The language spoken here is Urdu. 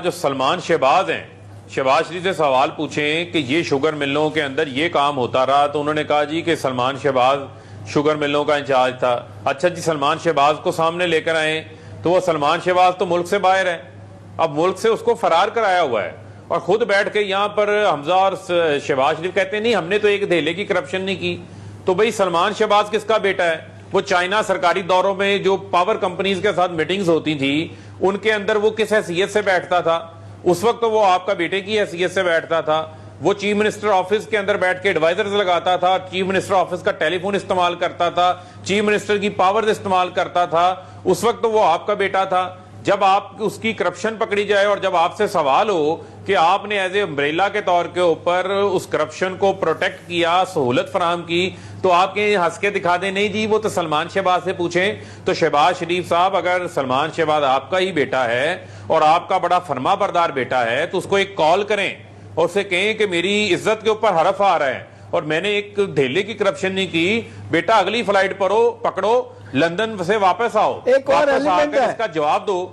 جو سلمان شہباز ہیں، شہباز شریف سے سوال پوچھیں کہ یہ شوگر ملوں کے اندر یہ کام ہوتا رہا، تو انہوں نے کہا جی کہ سلمان شہباز شوگر ملوں کا انچارج تھا۔ اچھا جی، سلمان شہباز کو سامنے لے کر آئیں تو وہ سلمان شہباز تو ملک سے باہر ہے، اب ملک سے اس کو فرار کرایا ہوا ہے، اور خود بیٹھ کے یہاں پر حمزہ اور شہباز شریف کہتے ہیں نہیں ہم نے تو ایک دھیلے کی کرپشن نہیں کی۔ تو بھئی سلمان شہباز کس کا بیٹا ہے؟ وہ چائنا سرکاری دوروں میں جو پاور کمپنیز کے ساتھ میٹنگز ہوتی تھی ان کے اندر وہ کس حیثیت سے بیٹھتا تھا؟ اس وقت تو وہ آپ کا بیٹے کی حیثیت سے بیٹھتا تھا، وہ چیف منسٹر آفس کے اندر بیٹھ کے ایڈوائزرز لگاتا تھا، چیف منسٹر آفس کا ٹیلی فون استعمال کرتا تھا، چیف منسٹر کی پاورز استعمال کرتا تھا، اس وقت تو وہ آپ کا بیٹا تھا۔ جب آپ اس کی کرپشن پکڑی جائے اور جب آپ سے سوال ہو کہ آپ نے ایز اے امبریلا کے طور کے اوپر اس کرپشن کو پروٹیکٹ کیا، سہولت فراہم کی، تو آپ کے ہنس کے دکھا دیں نہیں جی وہ تو سلمان شہباز سے پوچھیں۔ تو شہباز شریف صاحب، اگر سلمان شہباز آپ کا ہی بیٹا ہے اور آپ کا بڑا فرما بردار بیٹا ہے تو اس کو ایک کال کریں اور اسے کہیں کہ میری عزت کے اوپر حرف آ رہا ہے اور میں نے ایک دھیلے کی کرپشن نہیں کی، بیٹا اگلی فلائٹ پکڑو، لندن سے واپس آؤ، ایک اور واپس آ ایلیمنٹ کر ہے اس کا جواب دو۔